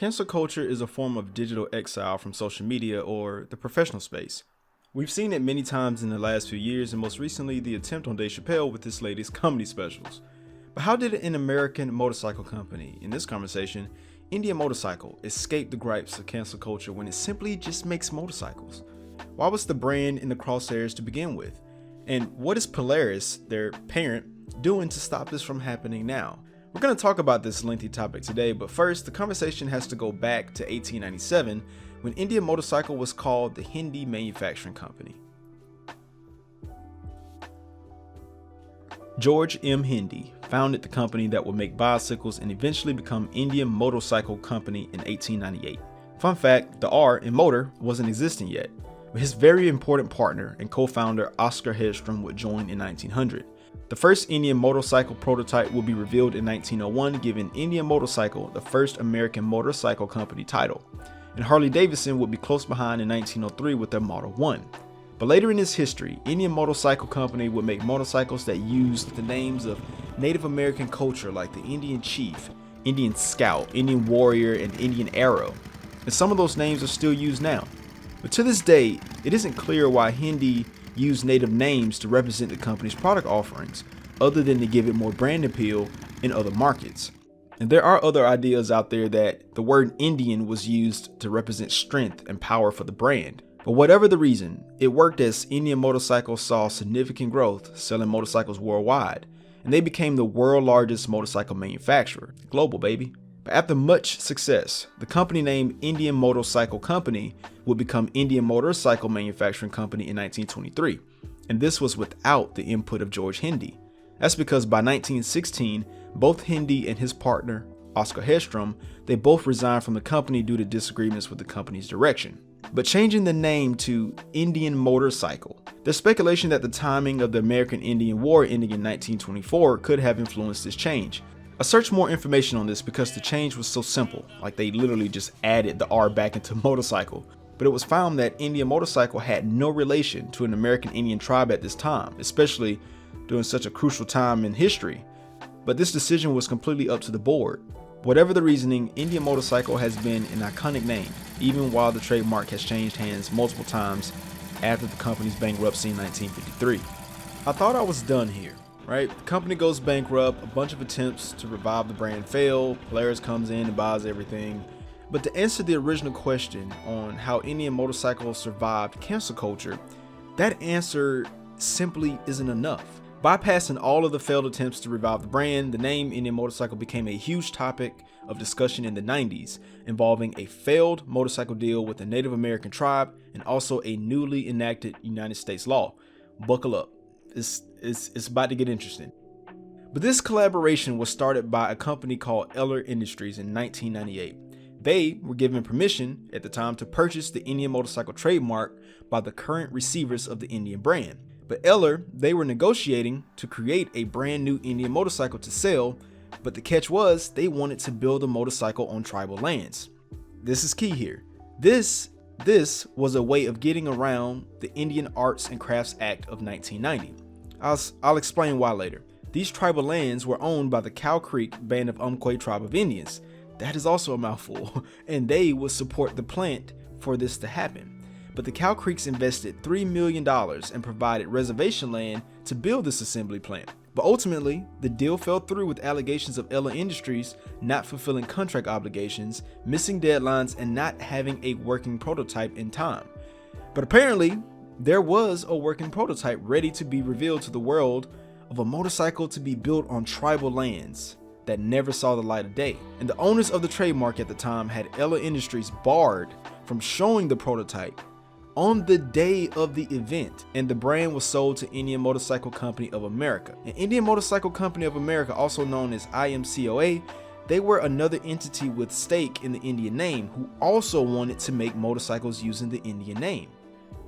Cancel culture is a form of digital exile from social media or the professional space. We've seen it many times in the last few years, and most recently the attempt on Dave Chappelle with his latest comedy specials. But how did an American motorcycle company, in this conversation, Indian Motorcycle, escape the gripes of cancel culture when it simply just makes motorcycles? Why was the brand in the crosshairs to begin with? And what is Polaris, their parent, doing to stop this from happening now? We're going to talk about this lengthy topic today, but first, the conversation has to go back to 1897 when Indian Motorcycle was called the Hindi Manufacturing Company. George M. Hindi founded the company that would make bicycles and eventually become Indian Motorcycle Company in 1898. Fun fact, the R in motor wasn't existing yet, but his very important partner and co-founder Oscar Hedstrom would join in 1900. The first Indian motorcycle prototype will be revealed in 1901, giving Indian Motorcycle the first American motorcycle company title, and Harley-Davidson would be close behind in 1903 with their Model 1. But later in its history, Indian Motorcycle Company would make motorcycles that used the names of Native American culture like the Indian Chief, Indian Scout, Indian Warrior, and Indian Arrow, and some of those names are still used now. But to this day, it isn't clear why Hindi used native names to represent the company's product offerings, other than to give it more brand appeal in other markets. And there are other ideas out there that the word Indian was used to represent strength and power for the brand. But whatever the reason, it worked as Indian Motorcycle saw significant growth selling motorcycles worldwide, and they became the world's largest motorcycle manufacturer. Global, baby. But after much success, the company named Indian Motorcycle Company would become Indian Motorcycle Manufacturing Company in 1923, and this was without the input of George Hindi. That's because by 1916, both Hindi and his partner, Oscar Hedstrom, they both resigned from the company due to disagreements with the company's direction. But changing the name to Indian Motorcycle, there's speculation that the timing of the American-Indian War ending in 1924 could have influenced this change. I searched more information on this because the change was so simple, like they literally just added the R back into motorcycle. But it was found that Indian Motorcycle had no relation to an American Indian tribe at this time, especially during such a crucial time in history. But this decision was completely up to the board. Whatever the reasoning, Indian Motorcycle has been an iconic name, even while the trademark has changed hands multiple times after the company's bankruptcy in 1953. I thought I was done here. Right? The company goes bankrupt, a bunch of attempts to revive the brand fail, Polaris comes in and buys everything. But to answer the original question on how Indian Motorcycle survived cancel culture, that answer simply isn't enough. Bypassing all of the failed attempts to revive the brand, the name Indian Motorcycle became a huge topic of discussion in the 90s, involving a failed motorcycle deal with a Native American tribe and also a newly enacted United States law. Buckle up. It's about to get interesting. But this collaboration was started by a company called Eller Industries in 1998. They were given permission at the time to purchase the Indian Motorcycle trademark by the current receivers of the Indian brand. But Eller, they were negotiating to create a brand new Indian motorcycle to sell, but the catch was they wanted to build a motorcycle on tribal lands. This is key here. This was a way of getting around the Indian Arts and Crafts Act of 1990. I'll explain why later. These tribal lands were owned by the Cow Creek Band of Umpqua tribe of Indians. That is also a mouthful, and they would support the plant for this to happen. But the Cow Creeks invested $3 million and provided reservation land to build this assembly plant. But ultimately, the deal fell through with allegations of Eller Industries not fulfilling contract obligations, missing deadlines, and not having a working prototype in time. But apparently, there was a working prototype ready to be revealed to the world of a motorcycle to be built on tribal lands that never saw the light of day. And the owners of the trademark at the time had Eller Industries barred from showing the prototype on the day of the event, and the brand was sold to Indian Motorcycle Company of America. And Indian Motorcycle Company of America, also known as IMCOA, they were another entity with stake in the Indian name who also wanted to make motorcycles using the Indian name.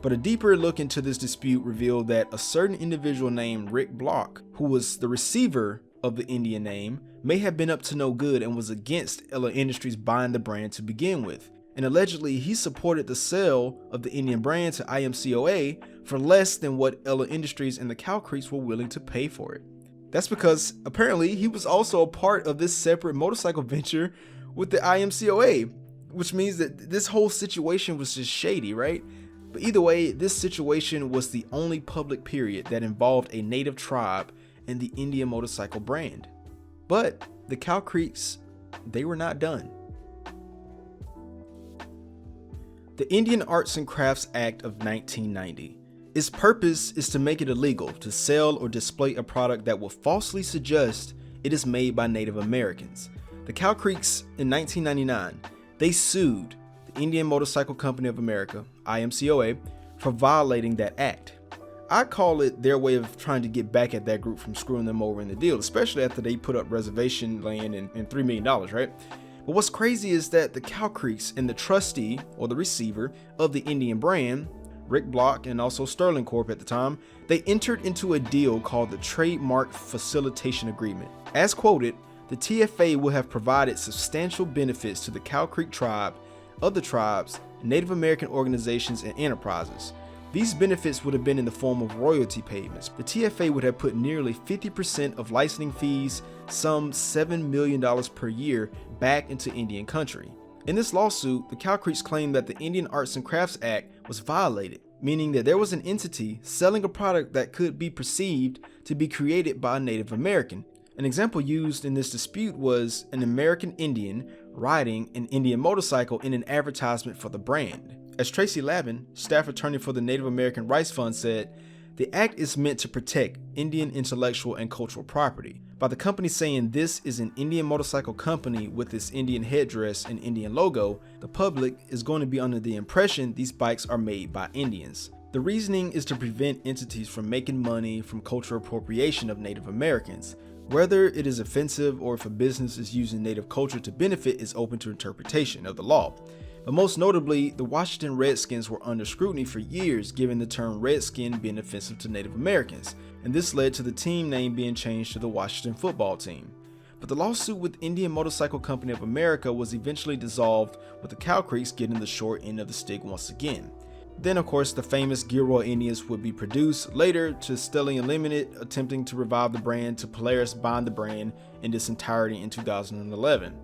But a deeper look into this dispute revealed that a certain individual named Rick Block, who was the receiver of the Indian name, may have been up to no good and was against Eller Industries buying the brand to begin with. And allegedly, he supported the sale of the Indian brand to IMCOA for less than what Eller Industries and the Cow Creeks were willing to pay for it. That's because apparently he was also a part of this separate motorcycle venture with the IMCOA. which means that this whole situation was just shady, right? But either way, this situation was the only public period that involved a native tribe and the Indian motorcycle brand. But the Cow Creeks, they were not done. The Indian Arts and Crafts Act of 1990. Its purpose is to make it illegal to sell or display a product that will falsely suggest it is made by Native Americans. The Cow Creeks in 1999, they sued the Indian Motorcycle Company of America, IMCOA, for violating that act. I call it their way of trying to get back at that group from screwing them over in the deal, especially after they put up reservation land and $3 million, right? But what's crazy is that the Cow Creeks and the trustee or the receiver of the Indian brand, Rick Block and also Sterling Corp at the time, they entered into a deal called the Trademark Facilitation Agreement. As quoted, the TFA will have provided substantial benefits to the Cow Creek tribe, other tribes, Native American organizations, and enterprises. These benefits would have been in the form of royalty payments. The TFA would have put nearly 50% of licensing fees, some $7 million per year, back into Indian country. In this lawsuit, the Cow Creeks claimed that the Indian Arts and Crafts Act was violated, meaning that there was an entity selling a product that could be perceived to be created by a Native American. An example used in this dispute was an American Indian riding an Indian motorcycle in an advertisement for the brand. As Tracy Lavin, staff attorney for the Native American Rights Fund, said, the act is meant to protect Indian intellectual and cultural property. By the company saying this is an Indian motorcycle company with its Indian headdress and Indian logo, the public is going to be under the impression these bikes are made by Indians. The reasoning is to prevent entities from making money from cultural appropriation of Native Americans. Whether it is offensive or if a business is using Native culture to benefit is open to interpretation of the law. But most notably, the Washington Redskins were under scrutiny for years, given the term Redskin being offensive to Native Americans, and this led to the team name being changed to the Washington Football Team. But the lawsuit with Indian Motorcycle Company of America was eventually dissolved, with the Cow Creeks getting the short end of the stick once again. Then, of course, the famous Gilroy Indians would be produced later to Stelling Unlimited, attempting to revive the brand, to Polaris buying the brand in its entirety in 2011.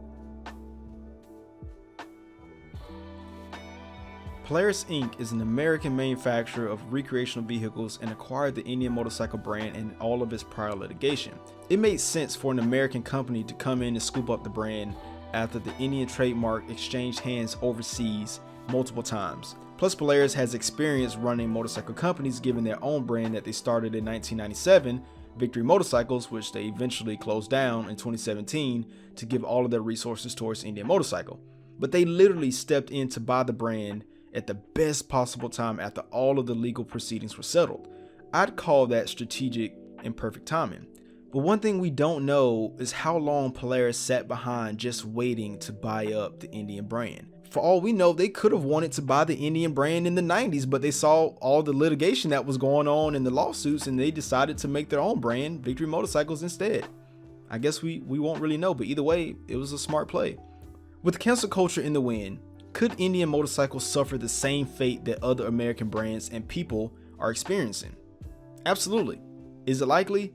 Polaris Inc. is an American manufacturer of recreational vehicles and acquired the Indian Motorcycle brand and all of its prior litigation. It made sense for an American company to come in and scoop up the brand after the Indian trademark exchanged hands overseas multiple times. Plus, Polaris has experience running motorcycle companies given their own brand that they started in 1997, Victory Motorcycles, which they eventually closed down in 2017 to give all of their resources towards Indian Motorcycle. But they literally stepped in to buy the brand at the best possible time after all of the legal proceedings were settled. I'd call that strategic and perfect timing. But one thing we don't know is how long Polaris sat behind just waiting to buy up the Indian brand. For all we know, they could have wanted to buy the Indian brand in the 90s, but they saw all the litigation that was going on in the lawsuits and they decided to make their own brand, Victory Motorcycles, instead. I guess we won't really know, but either way, it was a smart play. With cancel culture in the wind, could Indian motorcycles suffer the same fate that other American brands and people are experiencing? Absolutely. Is it likely?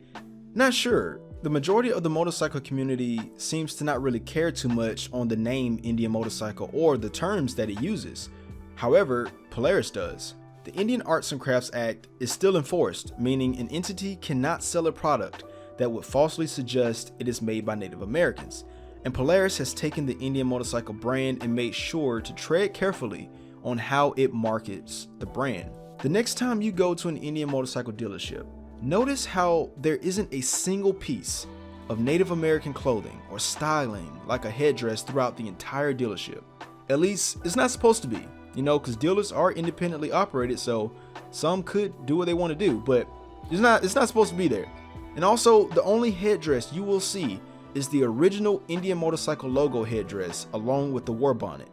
Not sure. The majority of the motorcycle community seems to not really care too much on the name Indian Motorcycle or the terms that it uses. However, Polaris does. The Indian Arts and Crafts Act is still enforced, meaning an entity cannot sell a product that would falsely suggest it is made by Native Americans. And Polaris has taken the Indian Motorcycle brand and made sure to tread carefully on how it markets the brand. The next time you go to an Indian motorcycle dealership, notice how there isn't a single piece of Native American clothing or styling like a headdress throughout the entire dealership. At least it's not supposed to be, because dealers are independently operated, so some could do what they want to do, but it's not supposed to be there. And also, the only headdress you will see is the original Indian Motorcycle logo headdress along with the war bonnet.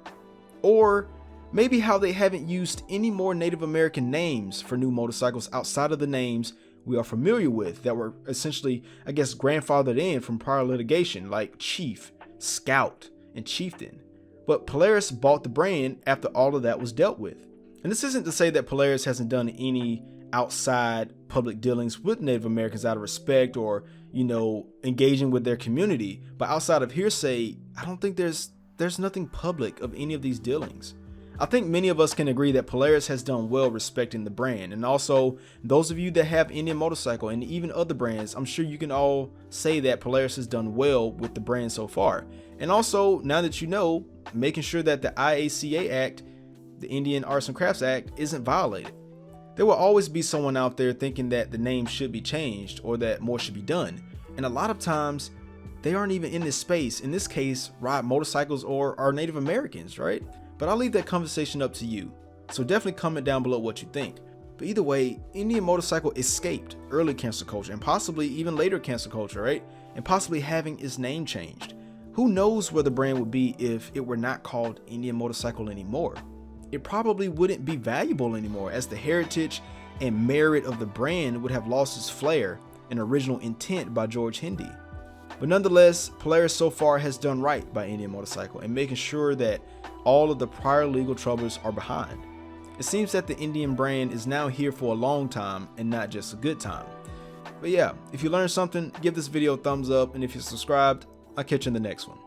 Or maybe how they haven't used any more Native American names for new motorcycles outside of the names we are familiar with that were essentially, grandfathered in from prior litigation, like Chief, Scout, and Chieftain. But Polaris bought the brand after all of that was dealt with. And this isn't to say that Polaris hasn't done any outside public dealings with Native Americans out of respect or, engaging with their community. But outside of hearsay, I don't think there's there's nothing public of any of these dealings. I think many of us can agree that Polaris has done well respecting the brand, and also those of you that have Indian Motorcycle and even other brands, I'm sure you can all say that Polaris has done well with the brand so far. And also, now that you know, making sure that the IACA Act, the Indian Arts and Crafts Act, isn't violated. There will always be someone out there thinking that the name should be changed or that more should be done, and a lot of times they aren't even in this space, in this case ride motorcycles or are Native Americans, right? But I'll leave that conversation up to you, so definitely comment down below what you think. But either way, Indian Motorcycle escaped early cancel culture and possibly even later cancel culture, right? And possibly having its name changed. Who knows where the brand would be if it were not called Indian Motorcycle anymore? It probably wouldn't be valuable anymore, as the heritage and merit of the brand would have lost its flair and original intent by George Hindi. But nonetheless, Polaris so far has done right by Indian Motorcycle and making sure that all of the prior legal troubles are behind. It seems that the Indian brand is now here for a long time and not just a good time. But yeah, if you learned something, give this video a thumbs up, and if you're subscribed, I'll catch you in the next one.